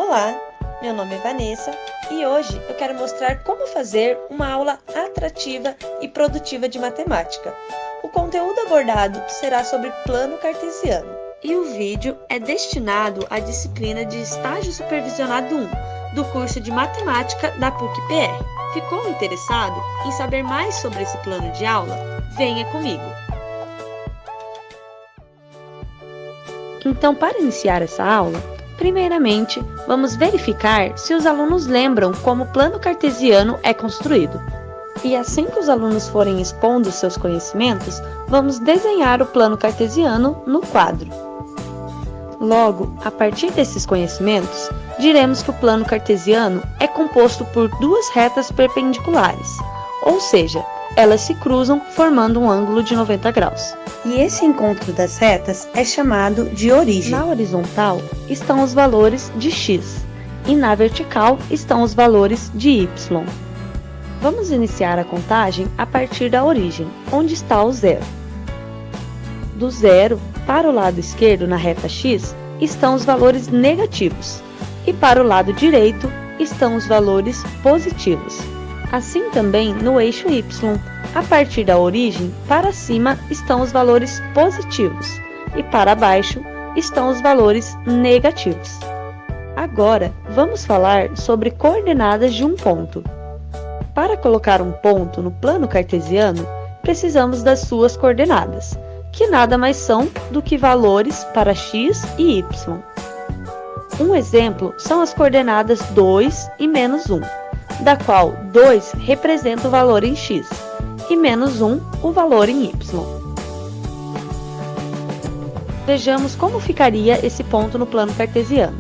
Olá, meu nome é Vanessa e hoje eu quero mostrar como fazer uma aula atrativa e produtiva de matemática. O conteúdo abordado será sobre plano cartesiano e o vídeo é destinado à disciplina de Estágio Supervisionado 1 do curso de Matemática da PUC-PR. Ficou interessado em saber mais sobre esse plano de aula? Venha comigo! Então, para iniciar essa aula, primeiramente, vamos verificar se os alunos lembram como o plano cartesiano é construído. E assim que os alunos forem expondo seus conhecimentos, vamos desenhar o plano cartesiano no quadro. Logo, a partir desses conhecimentos, diremos que o plano cartesiano é composto por duas retas perpendiculares, ou seja, elas se cruzam formando um ângulo de 90 graus. E esse encontro das retas é chamado de origem. Na horizontal estão os valores de x e na vertical estão os valores de y. Vamos iniciar a contagem a partir da origem, onde está o zero. Do zero para o lado esquerdo na reta x estão os valores negativos e para o lado direito estão os valores positivos. Assim também no eixo y, a partir da origem para cima estão os valores positivos e para baixo estão os valores negativos. Agora vamos falar sobre coordenadas de um ponto. Para colocar um ponto no plano cartesiano, precisamos das suas coordenadas, que nada mais são do que valores para x e y. Um exemplo são as coordenadas 2 e menos 1, da qual 2 representa o valor em x e menos 1 o valor em y. Vejamos como ficaria esse ponto no plano cartesiano.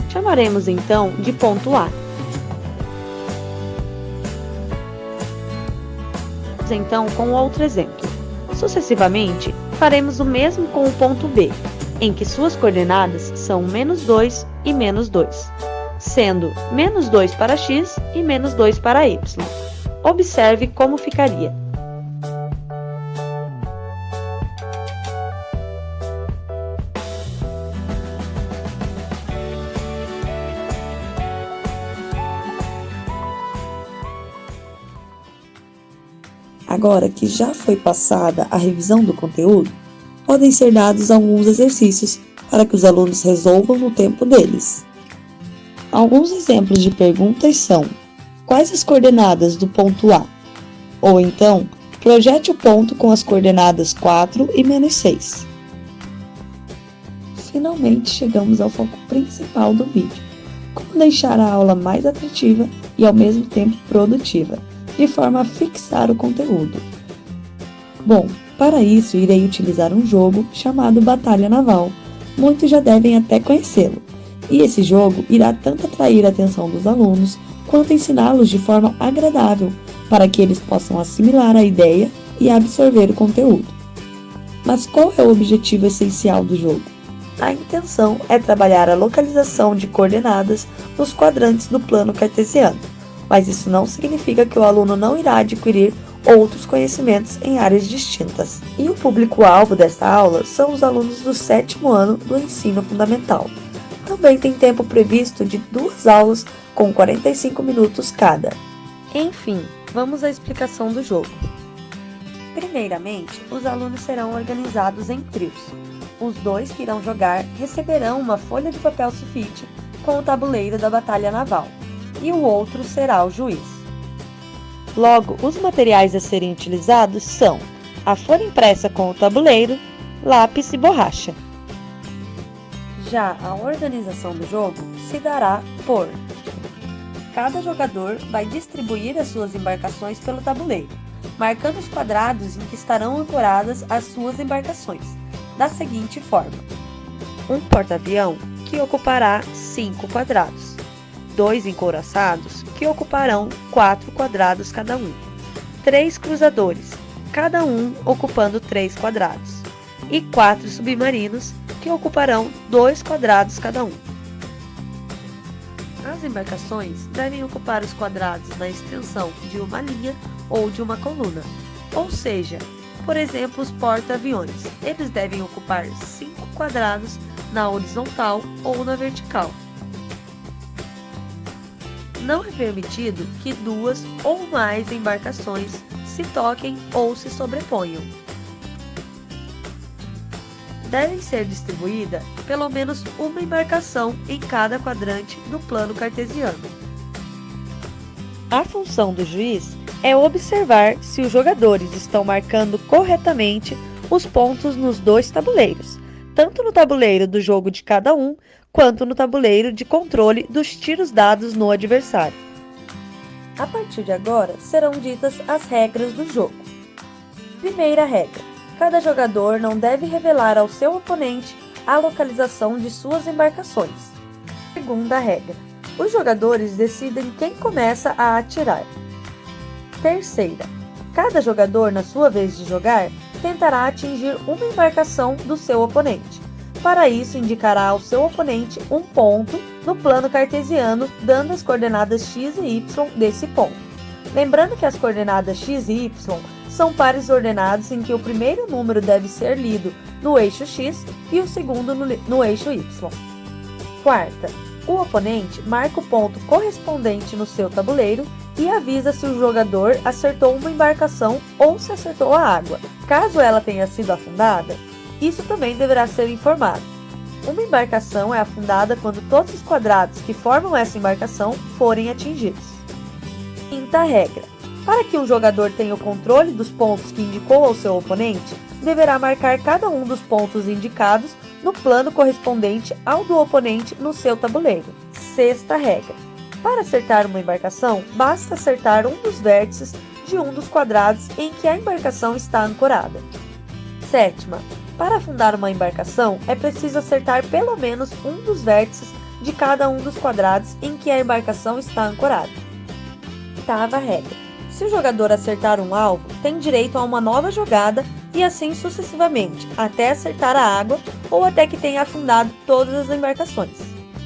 Chamaremos então de ponto A. Vamos então com outro exemplo. Sucessivamente, faremos o mesmo com o ponto B, em que suas coordenadas são menos 2 e menos 2, sendo menos 2 para x e menos 2 para y. Observe como ficaria. Agora que já foi passada a revisão do conteúdo, podem ser dados alguns exercícios para que os alunos resolvam no tempo deles. Alguns exemplos de perguntas são: quais as coordenadas do ponto A? Ou então, projete o ponto com as coordenadas 4 e menos 6. Finalmente chegamos ao foco principal do vídeo: como deixar a aula mais atrativa e ao mesmo tempo produtiva, de forma a fixar o conteúdo. Bom, para isso irei utilizar um jogo chamado Batalha Naval. Muitos já devem até conhecê-lo. E esse jogo irá tanto atrair a atenção dos alunos, quanto ensiná-los de forma agradável, para que eles possam assimilar a ideia e absorver o conteúdo. Mas qual é o objetivo essencial do jogo? A intenção é trabalhar a localização de coordenadas nos quadrantes do plano cartesiano. Mas isso não significa que o aluno não irá adquirir outros conhecimentos em áreas distintas. E o público-alvo desta aula são os alunos do 7º ano do ensino fundamental. Também tem tempo previsto de 2 aulas com 45 minutos cada. Enfim, vamos à explicação do jogo. Primeiramente, os alunos serão organizados em trios. Os 2 que irão jogar receberão uma folha de papel sulfite com o tabuleiro da batalha naval, e o outro será o juiz. Logo, os materiais a serem utilizados são a folha impressa com o tabuleiro, lápis e borracha. Já a organização do jogo se dará por: cada jogador vai distribuir as suas embarcações pelo tabuleiro, marcando os quadrados em que estarão ancoradas as suas embarcações, da seguinte forma: um porta-avião que ocupará 5 quadrados, 2 encouraçados, que ocuparão 4 quadrados cada um, 3 cruzadores, cada um ocupando 3 quadrados, e 4 submarinos, que ocuparão 2 quadrados cada um. As embarcações devem ocupar os quadrados na extensão de uma linha ou de uma coluna, Ou seja, por exemplo, os porta-aviões. Eles devem ocupar 5 quadrados na horizontal ou na vertical. Não é permitido que 2 ou mais embarcações se toquem ou se sobreponham. Devem ser distribuída pelo menos uma embarcação em cada quadrante do plano cartesiano. A função do juiz é observar se os jogadores estão marcando corretamente os pontos nos 2 tabuleiros, tanto no tabuleiro do jogo de cada um, quanto no tabuleiro de controle dos tiros dados no adversário. A partir de agora, serão ditas as regras do jogo. Primeira regra: cada jogador não deve revelar ao seu oponente a localização de suas embarcações. Segunda regra: os jogadores decidem quem começa a atirar. Terceira: cada jogador, na sua vez de jogar, tentará atingir uma embarcação do seu oponente. Para isso, indicará ao seu oponente um ponto no plano cartesiano, dando as coordenadas x e y desse ponto. Lembrando que as coordenadas x e y são pares ordenados em que o primeiro número deve ser lido no eixo x e o segundo no eixo y. Quarta: o oponente marca o ponto correspondente no seu tabuleiro e avisa se o jogador acertou uma embarcação ou se acertou a água. Caso ela tenha sido afundada, isso também deverá ser informado. Uma embarcação é afundada quando todos os quadrados que formam essa embarcação forem atingidos. Quinta regra: para que um jogador tenha o controle dos pontos que indicou ao seu oponente, deverá marcar cada um dos pontos indicados no plano correspondente ao do oponente no seu tabuleiro. Sexta regra: para acertar uma embarcação, basta acertar um dos vértices de um dos quadrados em que a embarcação está ancorada. Sétima: para afundar uma embarcação, é preciso acertar pelo menos um dos vértices de cada um dos quadrados em que a embarcação está ancorada. Oitava regra: se o jogador acertar um alvo, tem direito a uma nova jogada e assim sucessivamente, até acertar a água ou até que tenha afundado todas as embarcações.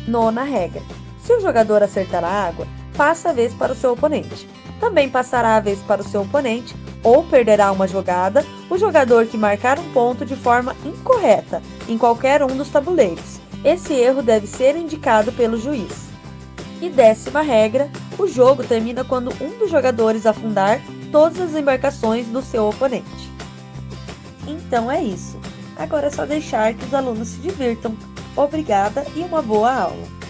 Nona regra: se o jogador acertar a água, passa a vez para o seu oponente. Também passará a vez para o seu oponente ou perderá uma jogada o jogador que marcar um ponto de forma incorreta em qualquer um dos tabuleiros. Esse erro deve ser indicado pelo juiz. E 10ª regra: o jogo termina quando um dos jogadores afundar todas as embarcações do seu oponente. Então é isso. Agora é só deixar que os alunos se divirtam. Obrigada e uma boa aula!